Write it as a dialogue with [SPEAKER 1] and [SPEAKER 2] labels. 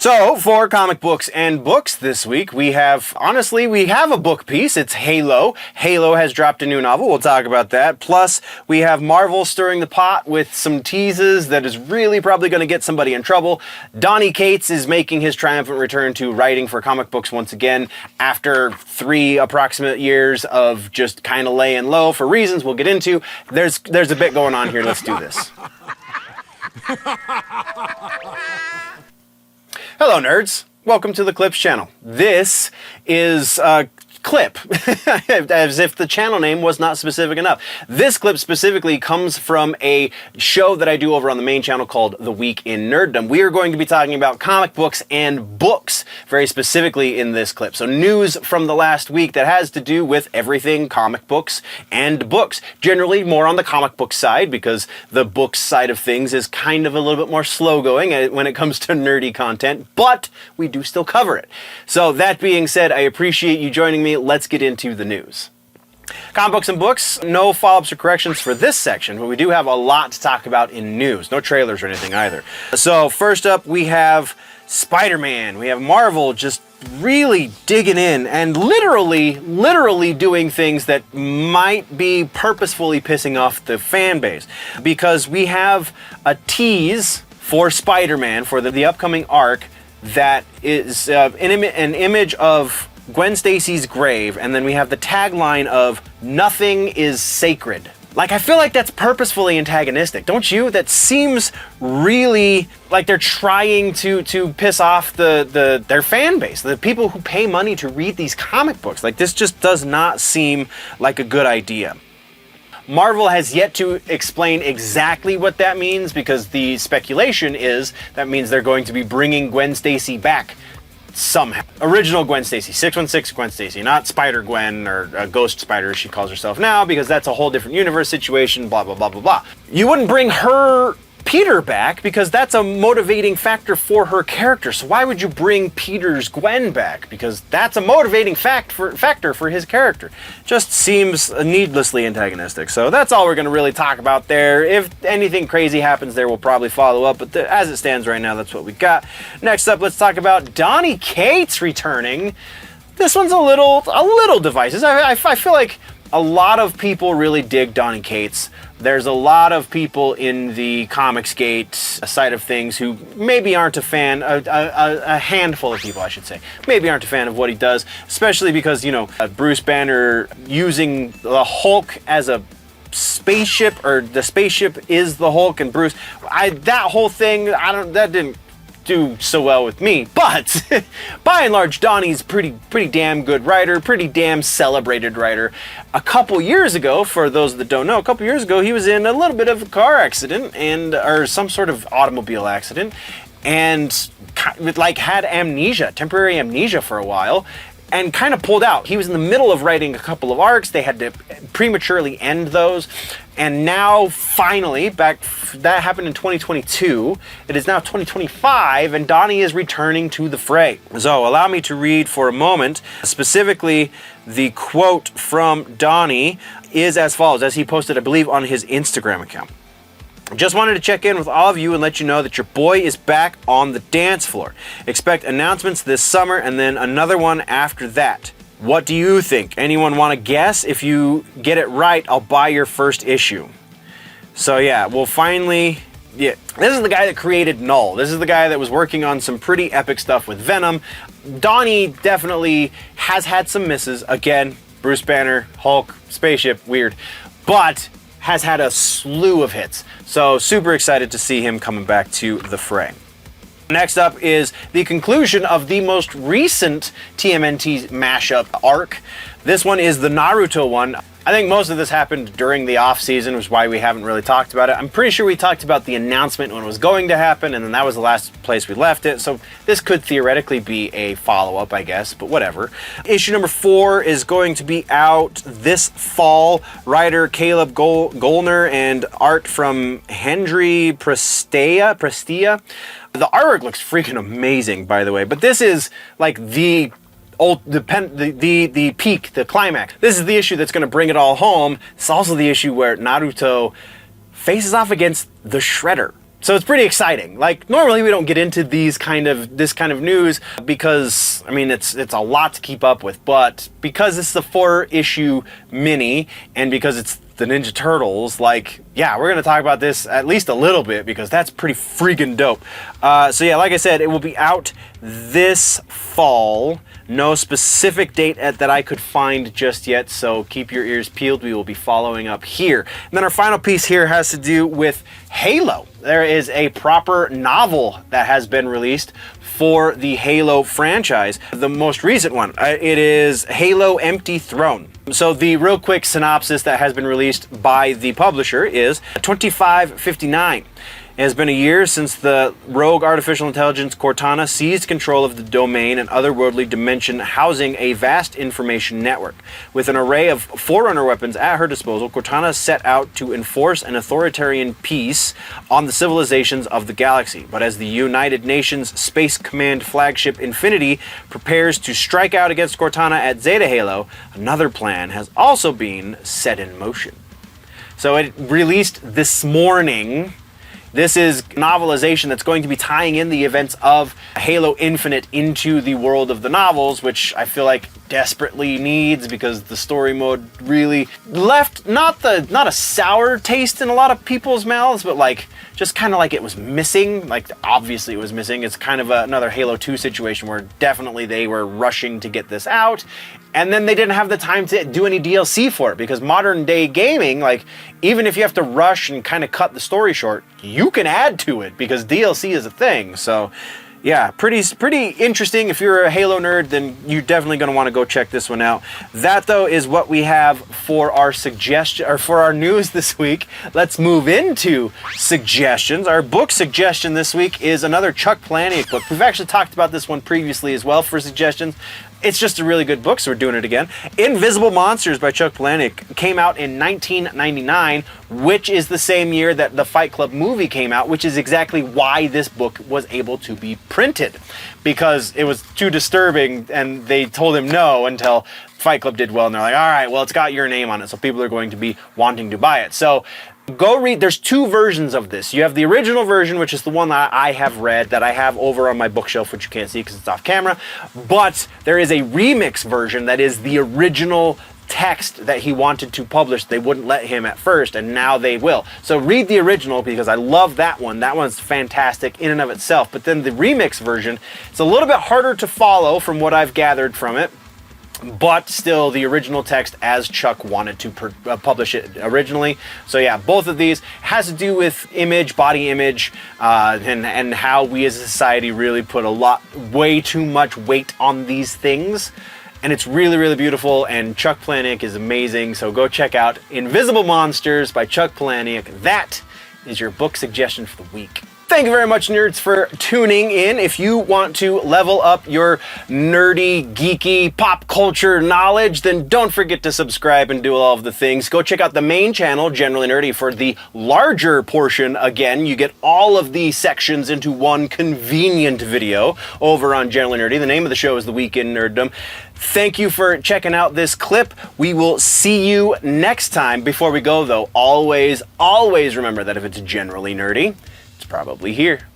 [SPEAKER 1] So, for comic books and books this week, we have a book piece. It's Halo. Halo has dropped a new novel. We'll talk about that. Plus, we have Marvel stirring the pot with some teases that is really probably going to get somebody in trouble. Donny Cates is making his triumphant return to writing for comic books once again after 3 approximate years of just kind of laying low for reasons we'll get into. There's a bit going on here. Let's do this. Hello, nerds. Welcome to the Clips channel. This is a clip, as if the channel name was not specific enough. This clip specifically comes from a show that I do over on the main channel called The Week in Nerddom. We are going to be talking about comic books and books very specifically in this clip. So news from the last week that has to do with everything comic books and books. Generally more on the comic book side because the books side of things is kind of a little bit more slow going when it comes to nerdy content, but we do still cover it. So that being said, I appreciate you joining me. Let's get into the news. Comic books and books, no follow-ups or corrections for this section, but we do have a lot to talk about in news. No trailers or anything either. So first up, we have Spider-Man. We have Marvel just really digging in and literally doing things that might be purposefully pissing off the fan base. Because we have a tease for Spider-Man for the upcoming arc that is an image of Gwen Stacy's grave, and then we have the tagline of "Nothing is sacred." Like, I feel like that's purposefully antagonistic, don't you? That seems really like they're trying to piss off their fan base, the people who pay money to read these comic books. Like, this just does not seem like a good idea. Marvel has yet to explain exactly what that means, because the speculation is that means they're going to be bringing Gwen Stacy back somehow. Original Gwen Stacy, 616 Gwen Stacy, not Spider-Gwen or Ghost Spider as she calls herself now, because that's a whole different universe situation, blah, blah, blah, blah, blah. You wouldn't bring her Peter back because that's a motivating factor for her character. So why would you bring Peter's Gwen back? Because that's a motivating factor for his character. Just seems needlessly antagonistic. So that's all we're going to really talk about there. If anything crazy happens there, we'll probably follow up. But as it stands right now, that's what we got. Next up, let's talk about Donny Cates returning. This one's a little divisive. I feel like a lot of people really dig Donny Cates. There's a lot of people in the Comicsgate side of things who maybe aren't a fan, a handful of people, I should say, maybe aren't a fan of what he does, especially because, you know, Bruce Banner using the Hulk as a spaceship, or the spaceship is the Hulk and Bruce. That whole thing, that didn't do so well with me, but by and large, Donnie's pretty damn good writer, pretty damn celebrated writer. A couple years ago, for those that don't know, he was in a little bit of a car accident or some sort of automobile accident, and like had amnesia, temporary amnesia for a while, and kind of pulled out. He was in the middle of writing a couple of arcs. They had to prematurely end those. And now, finally, that happened in 2022. It is now 2025, and Donnie is returning to the fray. So, allow me to read for a moment. Specifically, the quote from Donnie is as follows, as he posted, I believe, on his Instagram account. Just wanted to check in with all of you and let you know that your boy is back on the dance floor. Expect announcements this summer and then another one after that. What do you think? Anyone want to guess? If you get it right, I'll buy your first issue. So yeah, we'll finally... Yeah, this is the guy that created Null. This is the guy that was working on some pretty epic stuff with Venom. Donnie definitely has had some misses. Again, Bruce Banner, Hulk, spaceship, weird. But has had a slew of hits. So super excited to see him coming back to the fray. Next up is the conclusion of the most recent TMNT mashup arc. This one is the Naruto one. I think most of this happened during the off season, which is why we haven't really talked about it. I'm pretty sure we talked about the announcement when it was going to happen, and then that was the last place we left it. So this could theoretically be a follow-up, I guess, but whatever. Issue number 4 is going to be out this fall. Writer Caleb Golner and art from Hendry Prestia. The artwork looks freaking amazing, by the way, but this is like the peak, the climax. This is the issue that's going to bring it all home. It's also the issue where Naruto faces off against the Shredder. So it's pretty exciting. Like, normally we don't get into this kind of news because, I mean, it's a lot to keep up with, but because it's the 4-issue mini and because it's the Ninja Turtles, like, yeah, we're gonna talk about this at least a little bit because that's pretty freaking dope. So yeah, like I said, it will be out this fall. No specific date that I could find just yet, so keep your ears peeled. We will be following up here. And then our final piece here has to do with Halo. There is a proper novel that has been released for the Halo franchise. The most recent one, it is Halo Empty Throne. So the real quick synopsis that has been released by the publisher is 2559. It has been a year since the rogue artificial intelligence Cortana seized control of the domain and otherworldly dimension housing a vast information network. With an array of Forerunner weapons at her disposal, Cortana set out to enforce an authoritarian peace on the civilizations of the galaxy. But as the United Nations Space Command flagship Infinity prepares to strike out against Cortana at Zeta Halo, another plan has also been set in motion. So it released this morning. This is novelization that's going to be tying in the events of Halo Infinite into the world of the novels, which I feel like desperately needs because the story mode really left not a sour taste in a lot of people's mouths, but like just kind of like it was missing. Like obviously it was missing. It's kind of another Halo 2 situation where definitely they were rushing to get this out. And then they didn't have the time to do any DLC for it because modern day gaming, like even if you have to rush and kind of cut the story short, you can add to it because DLC is a thing. So yeah, pretty interesting. If you're a Halo nerd, then you're definitely going to want to go check this one out. That though is what we have for our suggestion or for our news this week. Let's move into suggestions. Our book suggestion this week is another Chuck Palahniuk book. We've actually talked about this one previously as well for suggestions. It's just a really good book, so we're doing it again. Invisible Monsters by Chuck Palahniuk came out in 1999, which is the same year that the Fight Club movie came out, which is exactly why this book was able to be printed. Because it was too disturbing, and they told him no until Fight Club did well, and they're like, all right, well, it's got your name on it, so people are going to be wanting to buy it. So go read, there's 2 versions of this. You have the original version, which is the one that I have read, that I have over on my bookshelf, which you can't see because it's off camera. But there is a remix version that is the original text that he wanted to publish. They wouldn't let him at first, and now they will. So read the original because I love that one. That one's fantastic in and of itself. But then the remix version, it's a little bit harder to follow from what I've gathered from it. But still the original text as Chuck wanted to publish it originally. So yeah, both of these has to do with image, body image, and how we as a society really put way too much weight on these things. And it's really, really beautiful, and Chuck Palahniuk is amazing. So go check out Invisible Monsters by Chuck Palahniuk. That is your book suggestion for the week. Thank you very much, nerds, for tuning in. If you want to level up your nerdy, geeky, pop culture knowledge, then don't forget to subscribe and do all of the things. Go check out the main channel, Generally Nerdy, for the larger portion. Again, you get all of the sections into one convenient video over on Generally Nerdy. The name of the show is The Week in Nerddom. Thank you for checking out this clip. We will see you next time. Before we go, though, always remember that if it's generally nerdy, it's probably here.